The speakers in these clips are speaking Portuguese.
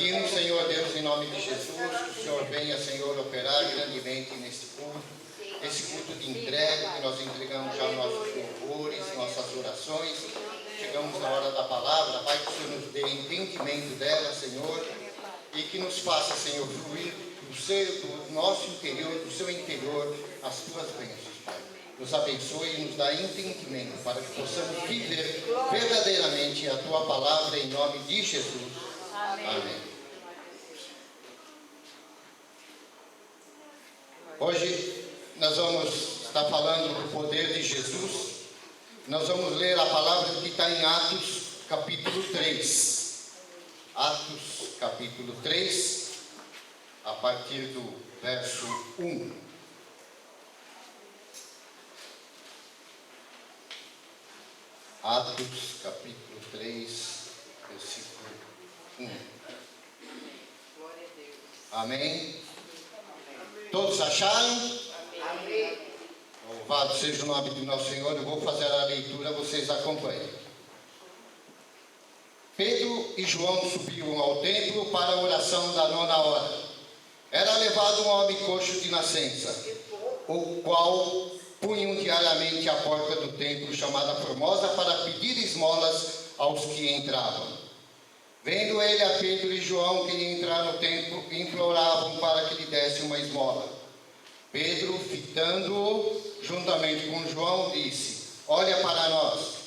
pedimos, Senhor Deus, em nome de Jesus, que o Senhor venha, Senhor, operar grandemente neste culto, esse culto de entrega, que nós entregamos já nossos louvores, nossas orações. Chegamos na hora da palavra, Pai, que o Senhor nos dê entendimento dela, Senhor, e que nos faça, Senhor, fluir do nosso interior, do seu interior, as tuas bênçãos, Pai. Nos abençoe e nos dá entendimento para que possamos viver verdadeiramente a tua palavra em nome de Jesus. Amém. Hoje nós vamos estar falando do poder de Jesus. Nós vamos ler a palavra que está em Atos capítulo 3. Atos capítulo 3, a partir do verso 1. Atos capítulo 3, versículo 1. Amém? Todos acharam? Amém. Louvado seja o nome do nosso Senhor. Eu vou fazer a leitura, vocês acompanhem. Pedro e João subiam ao templo para a oração da 9ª hora. Era levado um homem coxo de nascença, o qual punham diariamente à porta do templo chamada Formosa para pedir esmolas aos que entravam. Vendo ele a Pedro e João que iam entrar no templo, imploravam para que lhe desse uma esmola. Pedro, fitando-o juntamente com João, disse: olha para nós.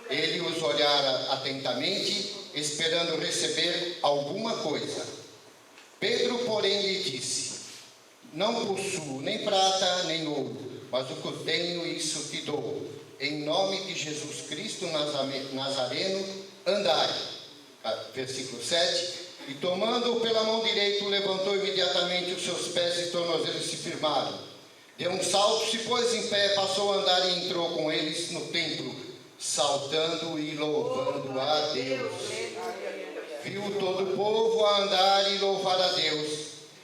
Ele os olhara atentamente, esperando receber alguma coisa. Pedro, porém, lhe disse: não possuo nem prata nem ouro, mas o que eu tenho, isso te dou. Em nome de Jesus Cristo Nazareno, andai. Versículo 7. E tomando-o pela mão direita, levantou imediatamente os seus pés e tornozelos se firmaram. Deu um salto, se pôs em pé, passou a andar e entrou com eles no templo, saltando e louvando a Deus. Viu todo o povo a andar e louvar a Deus,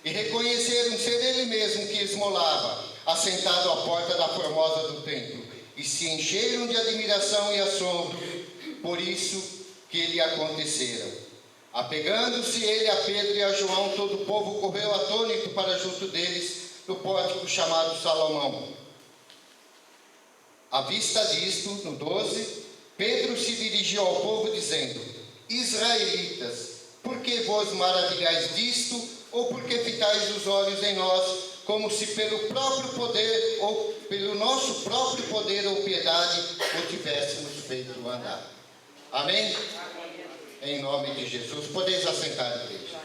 e reconheceram ser ele mesmo que esmolava, assentado à porta da Formosa do templo, e se encheram de admiração e assombro por isso que lhe aconteceram. Apegando-se ele a Pedro e a João, todo o povo correu atônito para junto deles, no pórtico chamado Salomão. À vista disto, no 12, Pedro se dirigiu ao povo dizendo: Israelitas, por que vos maravilhais disto, ou por que fitais os olhos em nós, como se pelo próprio poder, ou pelo nosso próprio poder ou piedade, o tivéssemos feito andar? Amém? Em nome de Jesus, podeis assentar, igreja.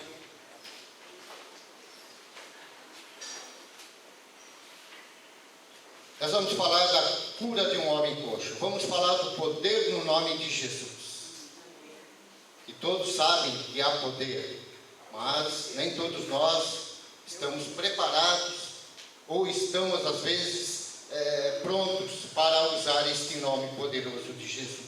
Nós vamos falar da cura de um homem coxo. Vamos falar do poder no nome de Jesus. E todos sabem que há poder, mas nem todos nós estamos preparados ou estamos, às vezes, prontos para usar este nome poderoso de Jesus.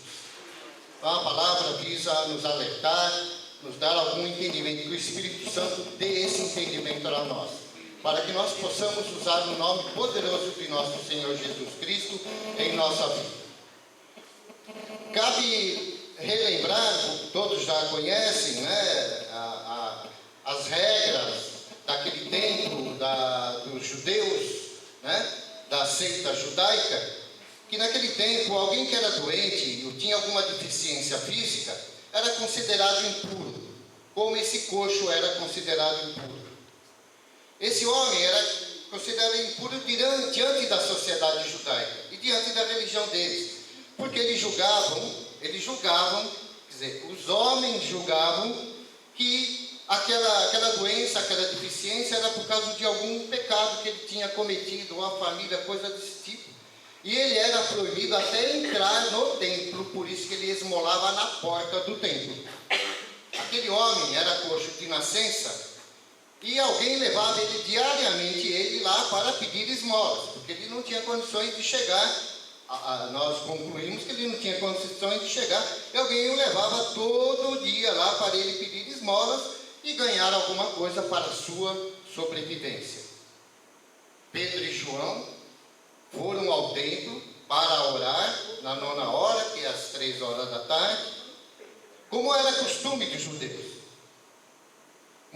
Então, a palavra visa nos alertar, nos dar algum entendimento, que o Espírito Santo dê esse entendimento a nós, para que nós possamos usar o nome poderoso de nosso Senhor Jesus Cristo em nossa vida. Cabe relembrar, todos já conhecem, né, as regras daquele tempo dos judeus, né, da seita judaica, que naquele tempo alguém que era doente ou tinha alguma deficiência física era considerado impuro, como esse coxo era considerado impuro. Esse homem era considerado impuro diante da sociedade judaica e diante da religião deles, porque eles julgavam, quer dizer, os homens julgavam que aquela doença, aquela deficiência era por causa de algum pecado que ele tinha cometido, ou a família, coisa desse tipo. E ele era proibido até entrar no templo, por isso que ele esmolava na porta do templo. Aquele homem era coxo de nascença, e alguém levava ele diariamente lá para pedir esmolas, porque ele não tinha condições de chegar. Nós concluímos que ele não tinha condições de chegar, e alguém o levava todo dia lá para ele pedir esmolas e ganhar alguma coisa para a sua sobrevivência. Pedro e João foram ao templo para orar na 9ª hora, que é às 3 horas da tarde, como era costume dos judeus.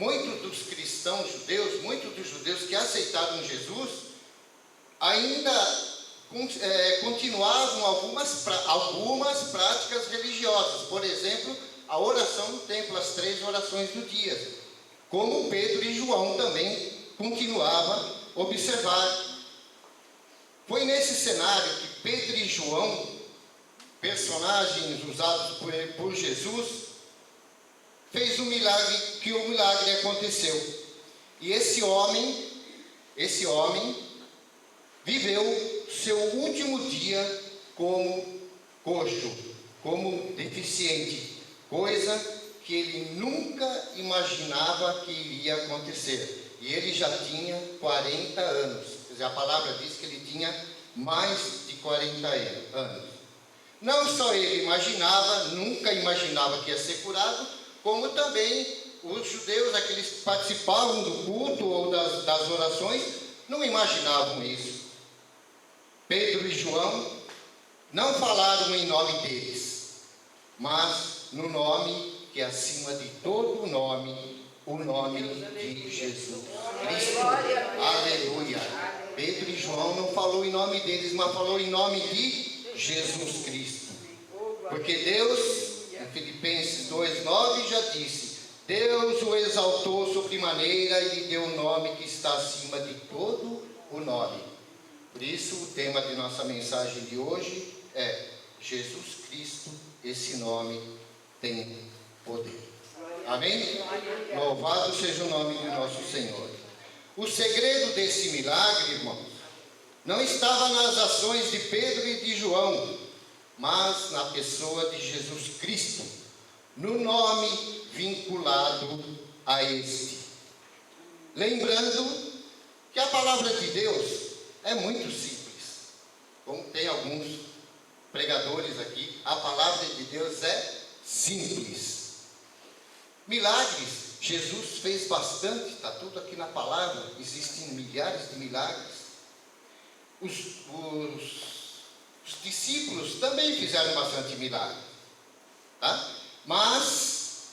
muitos dos cristãos judeus, muitos dos judeus que aceitaram Jesus, ainda continuavam algumas práticas religiosas. Por exemplo, a oração no templo, as 3 orações do dia, como Pedro e João também continuavam a observar. Foi nesse cenário que Pedro e João, personagens usados por Jesus, fez um milagre, que o milagre aconteceu. E esse homem viveu seu último dia como coxo, como deficiente, coisa que ele nunca imaginava que iria acontecer. E ele já tinha 40 anos. Quer dizer, a palavra diz que ele tinha mais de 40 anos. Não só ele nunca imaginava que ia ser curado, como também os judeus, aqueles que participavam do culto ou das orações, não imaginavam isso. Pedro e João não falaram em nome deles, mas no nome que é acima de todo nome, o nome de Jesus Cristo. Aleluia. Pedro e João não falou em nome deles, mas falou em nome de Jesus Cristo. Porque Deus, em Filipenses 2:9 já disse: Deus o exaltou sobremaneira e lhe deu o nome que está acima de todo o nome. Por isso, o tema de nossa mensagem de hoje é: Jesus Cristo, esse nome tem poder. Amém? Louvado seja o nome de nosso Senhor. O segredo desse milagre, irmãos, não estava nas ações de Pedro e de João, mas na pessoa de Jesus Cristo, no nome vinculado a este. Lembrando que a palavra de Deus é muito simples. Como tem alguns pregadores aqui, a palavra de Deus é simples. Milagres, Jesus fez bastante, está tudo aqui na palavra, existem milhares de milagres. Os discípulos também fizeram bastante milagres, tá? Mas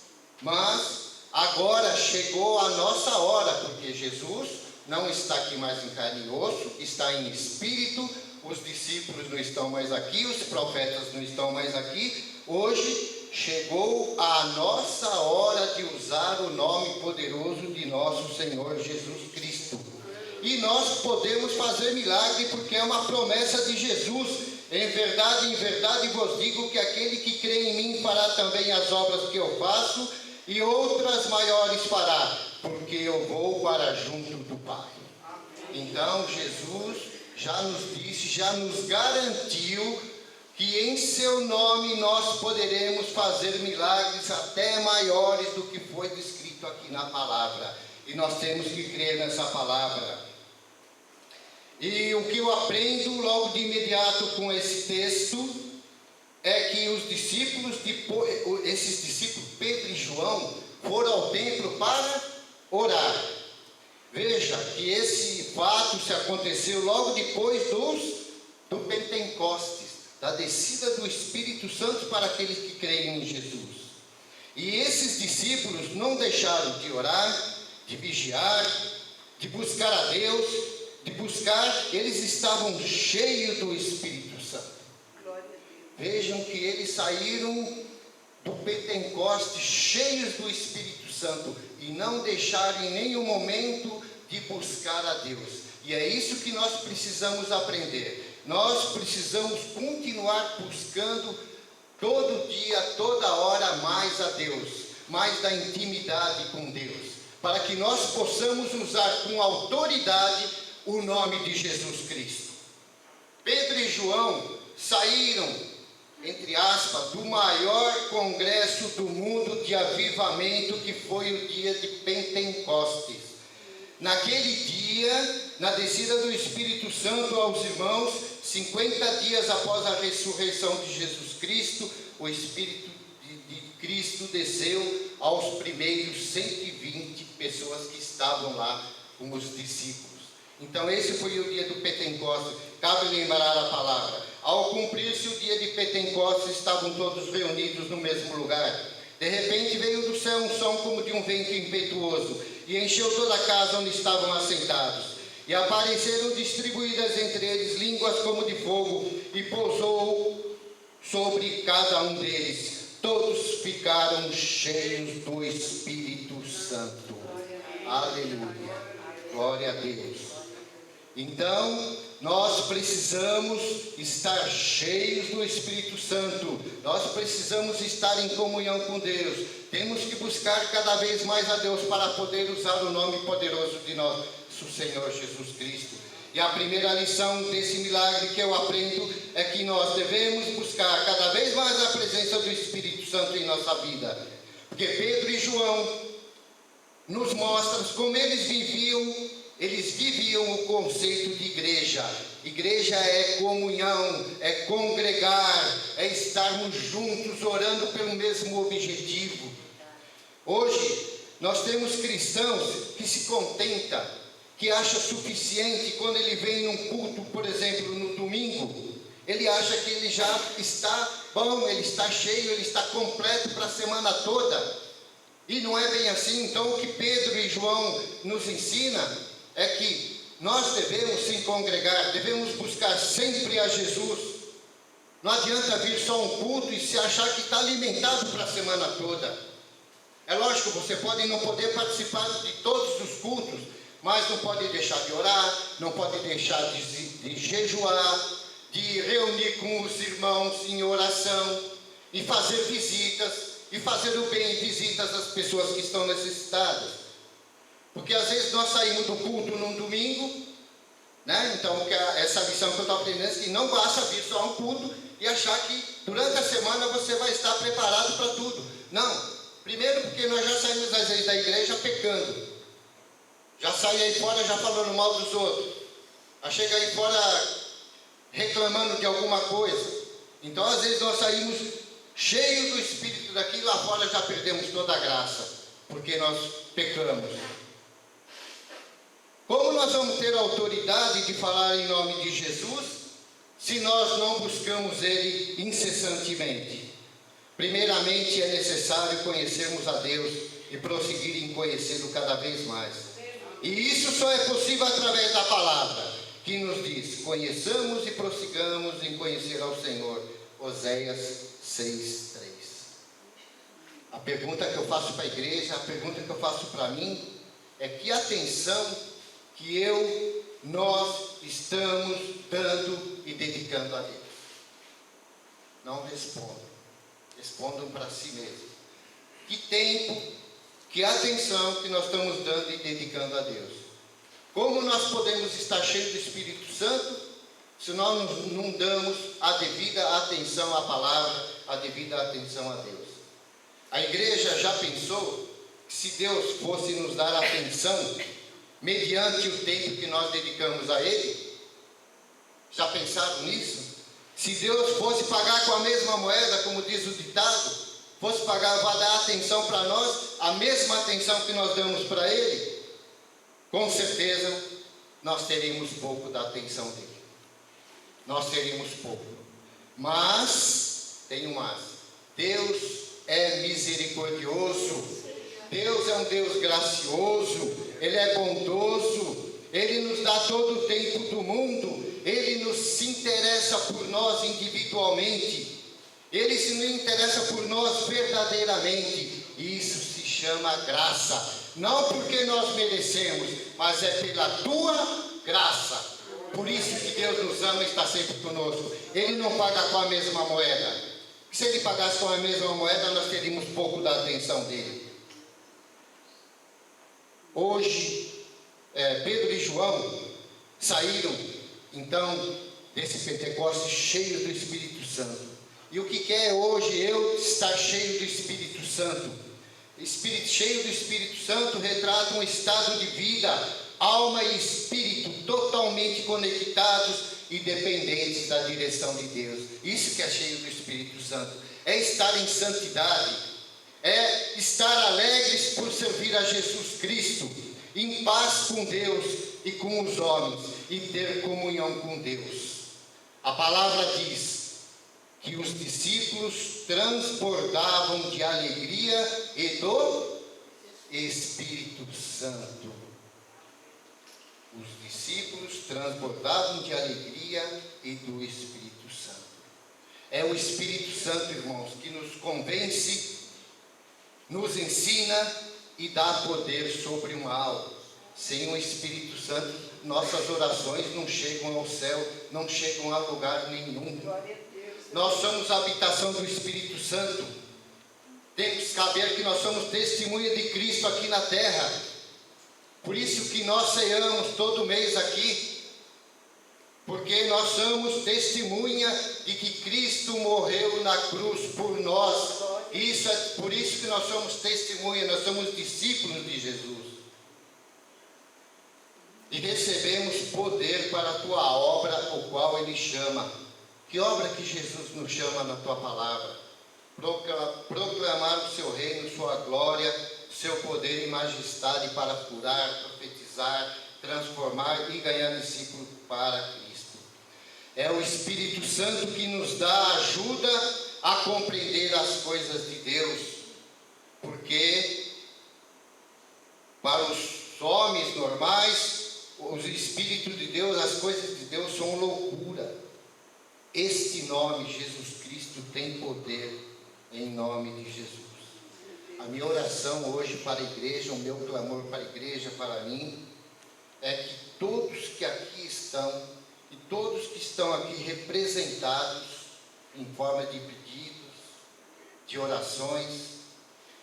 agora chegou a nossa hora, porque Jesus não está aqui mais em carne e osso, está em espírito. Os discípulos não estão mais aqui, os profetas não estão mais aqui. Hoje chegou a nossa hora de usar o nome poderoso de nosso Senhor Jesus Cristo. E nós podemos fazer milagre, porque é uma promessa de Jesus. Em verdade vos digo que aquele que crê em mim fará também as obras que eu faço, e outras maiores fará, porque eu vou para junto do Pai. Então Jesus já nos disse, já nos garantiu que em seu nome nós poderemos fazer milagres até maiores do que foi descrito aqui na palavra. E nós temos que crer nessa palavra. E o que eu aprendo logo de imediato com esse texto é que esses discípulos, Pedro e João, foram ao templo para orar. Veja que esse fato se aconteceu logo depois do Pentecostes, da descida do Espírito Santo para aqueles que creem em Jesus. E esses discípulos não deixaram de orar, de vigiar, de buscar a Deus, eles estavam cheios do Espírito Santo. Vejam que eles saíram do Pentecostes cheios do Espírito Santo e não deixaram em nenhum momento de buscar a Deus. E é isso que nós precisamos aprender. Nós precisamos continuar buscando todo dia, toda hora mais a Deus, mais da intimidade com Deus, para que nós possamos usar com autoridade o nome de Jesus Cristo. Pedro e João saíram, entre aspas, do maior congresso do mundo de avivamento, que foi o dia de Pentecostes. Naquele dia, na descida do Espírito Santo aos irmãos, 50 dias após a ressurreição de Jesus Cristo, o Espírito de Cristo desceu aos primeiros 120 pessoas que estavam lá com os discípulos. Então esse foi o dia do Pentecostes. Cabe lembrar a palavra. Ao cumprir-se o dia de Pentecostes, estavam todos reunidos no mesmo lugar. De repente veio do céu um som como de um vento impetuoso, e encheu toda a casa onde estavam assentados. E apareceram distribuídas entre eles línguas como de fogo, e pousou sobre cada um deles. Todos ficaram cheios do Espírito Santo. Aleluia. Glória a Deus. Então, nós precisamos estar cheios do Espírito Santo. Nós precisamos estar em comunhão com Deus. Temos que buscar cada vez mais a Deus para poder usar o nome poderoso de nosso Senhor Jesus Cristo. E a primeira lição desse milagre que eu aprendo é que nós devemos buscar cada vez mais a presença do Espírito Santo em nossa vida. Porque Pedro e João nos mostram como eles viviam o conceito de igreja. Igreja é comunhão, é congregar, é estarmos juntos orando pelo mesmo objetivo. Hoje nós temos cristãos que se contentam, que acha suficiente quando ele vem num culto, por exemplo, no domingo, ele acha que ele já está bom, ele está cheio, ele está completo para a semana toda. E não é bem assim. Então o que Pedro e João nos ensinam é que nós devemos se congregar, devemos buscar sempre a Jesus. Não adianta vir só um culto e se achar que está alimentado para a semana toda. É lógico, você pode não poder participar de todos os cultos, mas não pode deixar de orar, não pode deixar de jejuar, de reunir com os irmãos em oração, e fazer visitas, e fazer o bem, visitas às pessoas que estão necessitadas. Porque às vezes nós saímos do culto num domingo, né? Então essa lição que eu estou aprendendo é que não basta vir só a um culto e achar que durante a semana você vai estar preparado para tudo. Não. Primeiro porque nós já saímos às vezes da igreja pecando. Já sai aí fora já falando mal dos outros. Já chega aí fora reclamando de alguma coisa. Então às vezes nós saímos cheios do Espírito daqui, lá fora já perdemos toda a graça, porque nós pecamos. Como nós vamos ter autoridade de falar em nome de Jesus, se nós não buscamos Ele incessantemente? Primeiramente é necessário conhecermos a Deus e prosseguir em conhecê-lo cada vez mais. E isso só é possível através da palavra, que nos diz: conheçamos e prossigamos em conhecer ao Senhor. Oséias 6:3. A pergunta que eu faço para a igreja, a pergunta que eu faço para mim, é que atenção que nós estamos dando e dedicando a Deus. Não respondam. Respondam para si mesmos. Que tempo, que atenção que nós estamos dando e dedicando a Deus. Como nós podemos estar cheios do Espírito Santo se nós não damos a devida atenção à palavra, a devida atenção a Deus? A igreja já pensou que se Deus fosse nos dar atenção mediante o tempo que nós dedicamos a Ele? Já pensaram nisso? Se Deus fosse pagar com a mesma moeda, como diz o ditado, fosse pagar, vai dar atenção para nós, a mesma atenção que nós damos para Ele, com certeza nós teríamos pouco da atenção dele. Nós teríamos pouco. Mas, tem um mas, Deus é misericordioso, Deus é um Deus gracioso, Ele é bondoso, Ele nos dá todo o tempo do mundo, Ele se interessa por nós individualmente, Ele se interessa por nós verdadeiramente. Isso se chama graça, não porque nós merecemos, mas é pela tua graça. Por isso que Deus nos ama e está sempre conosco. Ele não paga com a mesma moeda. Se Ele pagasse com a mesma moeda, nós teríamos pouco da atenção dele. Hoje, Pedro e João saíram, então, desse Pentecostes cheios do Espírito Santo. E o que é hoje eu estar cheio do Espírito Santo? Cheio do Espírito Santo retrata um estado de vida, alma e espírito totalmente conectados e dependentes da direção de Deus. Isso que é cheio do Espírito Santo. É estar em santidade, é estar alegres por servir a Jesus Cristo, em paz com Deus e com os homens, e ter comunhão com Deus. A palavra diz que os discípulos transbordavam de alegria e do Espírito Santo. Os discípulos transbordavam de alegria e do Espírito Santo. É o Espírito Santo, irmãos, que nos convence, nos ensina e dá poder sobre uma alma. Sem o Espírito Santo, nossas orações não chegam ao céu, não chegam a lugar nenhum. Nós somos a habitação do Espírito Santo. Temos que saber que nós somos testemunha de Cristo aqui na terra. Por isso que nós ceamos todo mês aqui, porque nós somos testemunha de que Cristo morreu na cruz por nós. Isso é por isso que nós somos testemunha, nós somos discípulos de Jesus. E recebemos poder para a tua obra, o qual Ele chama. Que obra que Jesus nos chama na tua palavra? Proclamar o seu reino, sua glória, seu poder e majestade para curar, profetizar, transformar e ganhar discípulos para Cristo. É o Espírito Santo que nos dá ajuda a compreender as coisas de Deus, porque para os homens normais, os Espíritos de Deus, as coisas de Deus são loucura. Este nome, Jesus Cristo, tem poder em nome de Jesus. A minha oração hoje para a igreja, o meu clamor para a igreja, para mim, é que todos que aqui estão, e todos que estão aqui representados em forma de pedidos, de orações,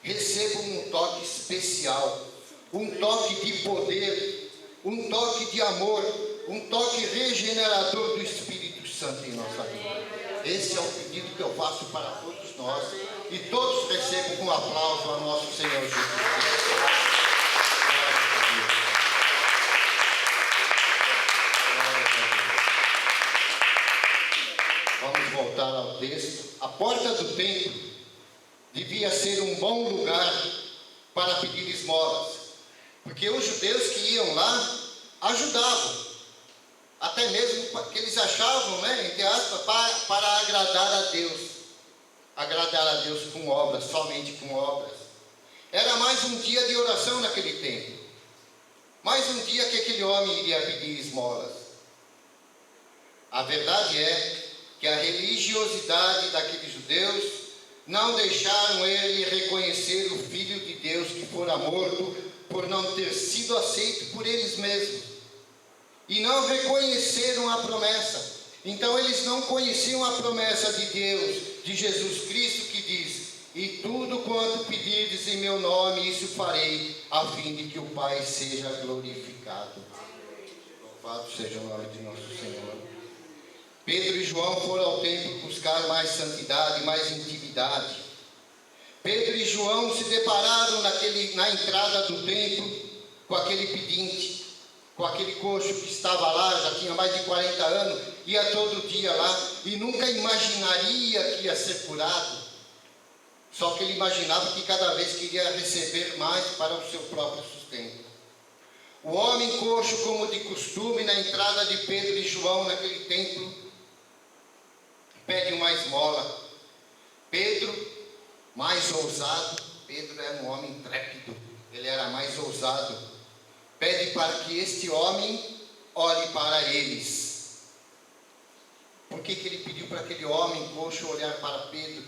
recebam um toque especial, um toque de poder, um toque de amor, um toque regenerador do Espírito Santo em nossa vida. Esse é o pedido que eu faço para todos nós, e todos recebam com aplauso a nosso Senhor Jesus Cristo. Vamos voltar ao texto. A porta do templo devia ser um bom lugar para pedir esmolas, porque os judeus que iam lá ajudavam, até mesmo que eles achavam, entre aspas, para agradar a Deus com obras, somente com obras. Era mais um dia de oração naquele tempo, mais um dia que aquele homem iria pedir esmolas. A verdade é que a religiosidade daqueles judeus não deixaram ele reconhecer o Filho de Deus que fora morto por não ter sido aceito por eles mesmos, e não reconheceram a promessa. Então eles não conheciam a promessa de Deus, de Jesus Cristo, que diz: e tudo quanto pedirdes em meu nome, isso farei, a fim de que o Pai seja glorificado. Louvado seja o nome de nosso Senhor. Pedro e João foram ao templo buscar mais santidade, mais intimidade. Pedro e João se depararam na entrada do templo com aquele pedinte, com aquele coxo que estava lá, já tinha mais de 40 anos, ia todo dia lá e nunca imaginaria que ia ser curado. Só que ele imaginava que cada vez queria receber mais para o seu próprio sustento. O homem coxo, como de costume, na entrada de Pedro e João naquele templo, pede uma esmola. Pedro, mais ousado, Pedro era um homem intrépido, ele era mais ousado, pede para que este homem olhe para eles. Por que ele pediu para aquele homem coxo olhar para Pedro?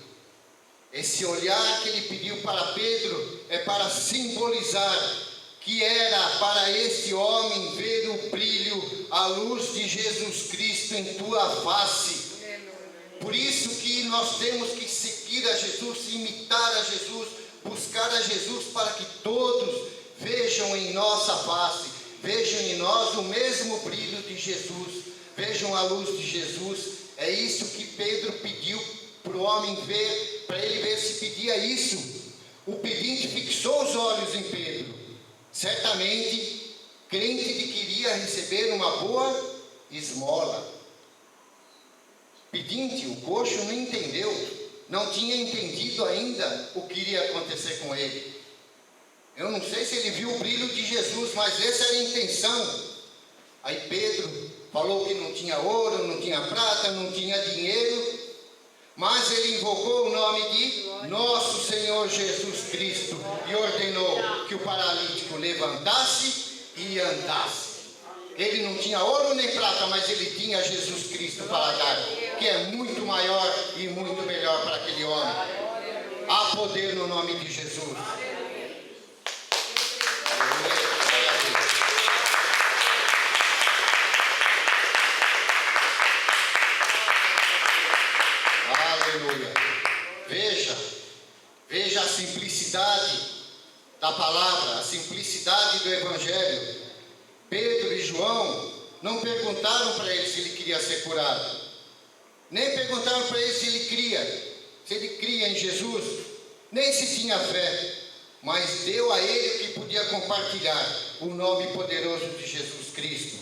Esse olhar que ele pediu para Pedro é para simbolizar que era para este homem ver o brilho, a luz de Jesus Cristo em tua face. Por isso que nós temos que seguir a Jesus, imitar a Jesus, buscar a Jesus, para que todos vejam em nossa face, vejam em nós o mesmo brilho de Jesus, vejam a luz de Jesus. É isso que Pedro pediu para o homem ver, para ele ver se pedia isso. O pedinte fixou os olhos em Pedro, certamente crente de que iria receber uma boa esmola. Pedinte, o coxo, não entendeu, não tinha entendido ainda o que iria acontecer com ele. Eu não sei se ele viu o brilho de Jesus, mas essa era a intenção. Aí Pedro falou que não tinha ouro, não tinha prata, não tinha dinheiro, Mas ele invocou o nome de nosso Senhor Jesus Cristo e ordenou que o paralítico levantasse e andasse. Ele não tinha ouro nem prata, mas ele tinha Jesus Cristo para dar, que é muito maior e muito melhor para aquele homem. Há poder no nome de Jesus. Aleluia. Veja a simplicidade da palavra, a simplicidade do Evangelho. Pedro e João não perguntaram para ele se ele queria ser curado, nem perguntaram para ele se ele cria em Jesus, nem se tinha fé, mas deu a ele o que podia compartilhar, o nome poderoso de Jesus Cristo.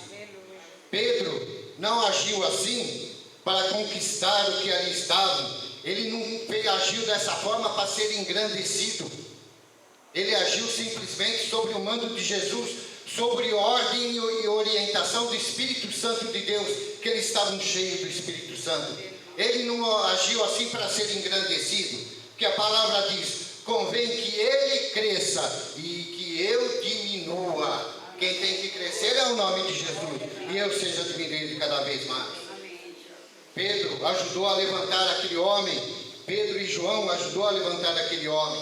Pedro não agiu assim para conquistar o que ali estava. Ele não agiu dessa forma para ser engrandecido. Ele agiu simplesmente sobre o mando de Jesus, sobre ordem e orientação do Espírito Santo de Deus, que eles estavam cheios do Espírito Santo. Ele não agiu assim para ser engrandecido, porque a palavra diz: convém que ele cresça e que eu diminua. Quem tem que crescer é o nome de Jesus, e eu seja diminuído cada vez mais. Pedro ajudou a levantar aquele homem, Pedro e João ajudou a levantar aquele homem.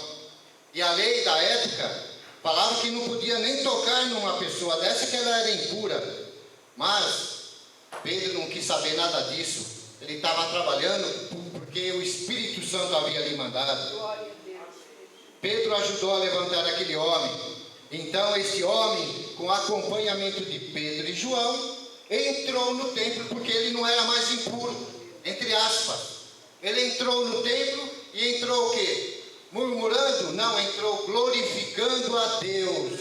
E a lei da época falava que não podia nem tocar numa pessoa dessa, que ela era impura. Mas Pedro não quis saber nada disso. Ele estava trabalhando porque o Espírito Santo havia lhe mandado. Pedro ajudou a levantar aquele homem. Então esse homem, com acompanhamento de Pedro e João, entrou no templo, porque ele não era mais impuro, entre aspas. Ele entrou no templo e entrou o quê? Murmurando? Não, entrou glorificando a Deus.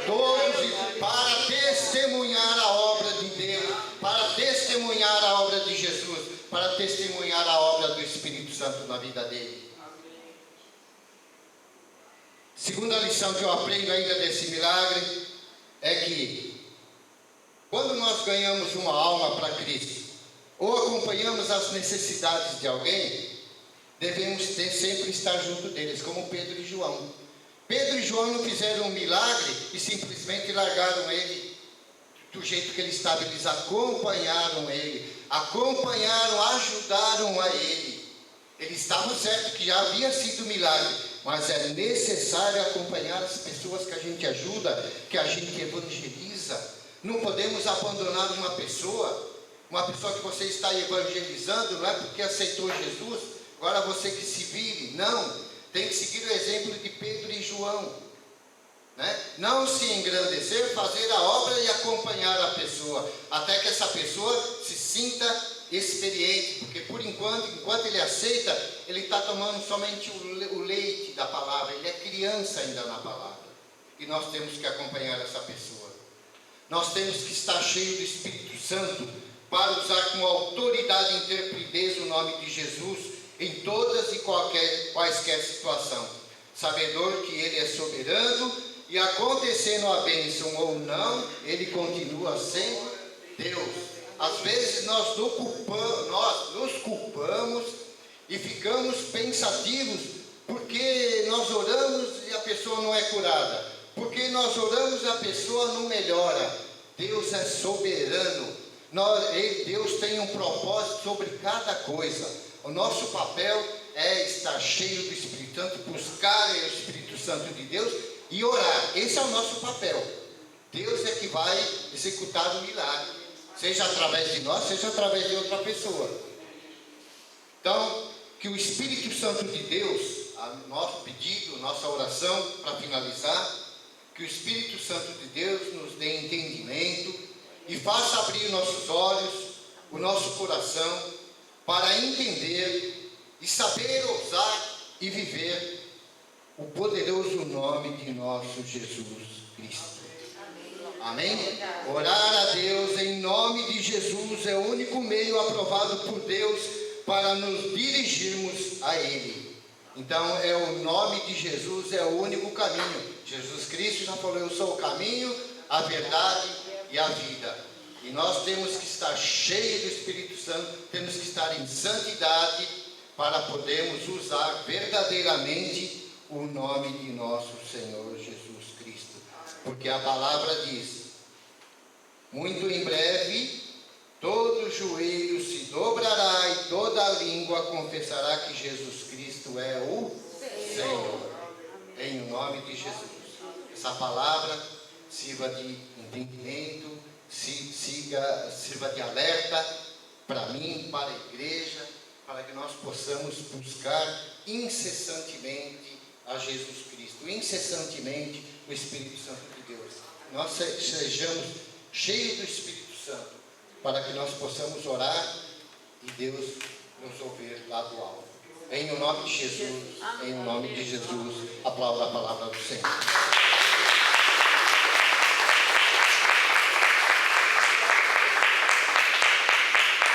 Todos para testemunhar a obra de Deus, para testemunhar a obra de Jesus, para testemunhar a obra do Espírito Santo na vida dele. Segunda lição que eu aprendo ainda desse milagre é que quando nós ganhamos uma alma para Cristo, ou acompanhamos as necessidades de alguém, devemos sempre estar junto deles, como Pedro e João. Pedro e João não fizeram um milagre e simplesmente largaram ele do jeito que ele estava. Eles acompanharam ele, ajudaram a ele. Eles estavam certos que já havia sido milagre, mas é necessário acompanhar as pessoas que a gente ajuda, que a gente evangeliza. Não podemos abandonar uma pessoa que você está evangelizando, não é porque aceitou Jesus, agora você que se vire. Não, tem que seguir o exemplo de Pedro e João, né? Não se engrandecer, fazer a obra e acompanhar a pessoa, até que essa pessoa se sinta experiente, porque por enquanto ele aceita, ele está tomando somente o leite da palavra, ele é criança ainda na palavra, e nós temos que acompanhar essa pessoa. Nós temos que estar cheios do Espírito Santo para usar com autoridade e intrepidez o nome de Jesus em todas e quaisquer situação, sabedor que Ele é soberano e acontecendo a bênção ou não, Ele continua sendo Deus. Às vezes nós nos culpamos e ficamos pensativos porque nós oramos e a pessoa não é curada, porque nós oramos e a pessoa não melhora. Deus é soberano. Deus tem um propósito sobre cada coisa. O nosso papel é estar cheio do Espírito Santo, buscar o Espírito Santo de Deus e orar. Esse é o nosso papel. Deus é que vai executar o milagre, seja através de nós, seja através de outra pessoa. Então, que o Espírito Santo de Deus, nosso pedido, nossa oração para finalizar, que o Espírito Santo de Deus nos dê entendimento e faça abrir nossos olhos, o nosso coração, para entender e saber usar e viver o poderoso nome de nosso Jesus Cristo. Amém? Orar a Deus em nome de Jesus é o único meio aprovado por Deus para nos dirigirmos a Ele. Então, é o nome de Jesus, é o único caminho. Jesus Cristo já falou: eu sou o caminho, a verdade e a vida. E nós temos que estar cheios do Espírito Santo, temos que estar em santidade para podermos usar verdadeiramente o nome de nosso Senhor Jesus Cristo. Porque a palavra diz: muito em breve todo joelho se dobrará e toda língua confessará que Jesus Cristo é o Senhor. Em nome de Jesus. Essa palavra sirva de entendimento, sirva de alerta para mim, para a igreja, para que nós possamos buscar incessantemente a Jesus Cristo, incessantemente o Espírito Santo de Deus. Nós sejamos cheios do Espírito Santo, para que nós possamos orar e Deus nos ouvir lá do alto. Em o nome de Jesus, em o nome de Jesus, aplauda a palavra do Senhor.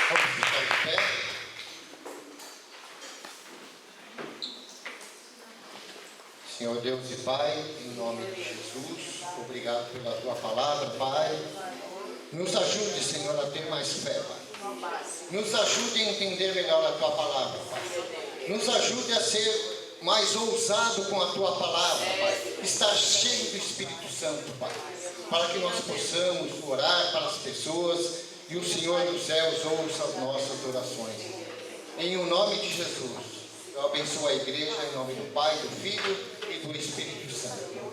Vamos ficar de pé. Senhor Deus e Pai, em nome de Jesus, obrigado pela Tua palavra, Pai. Nos ajude, Senhor, a ter mais fé, Pai. Nos ajude a entender melhor a Tua palavra, Pai. Nos ajude a ser mais ousado com a Tua palavra, Pai. Estar cheio do Espírito Santo, Pai. Para que nós possamos orar para as pessoas e o Senhor dos céus ouça as nossas orações. Em o nome de Jesus, eu abençoo a igreja em nome do Pai, do Filho e do Espírito Santo.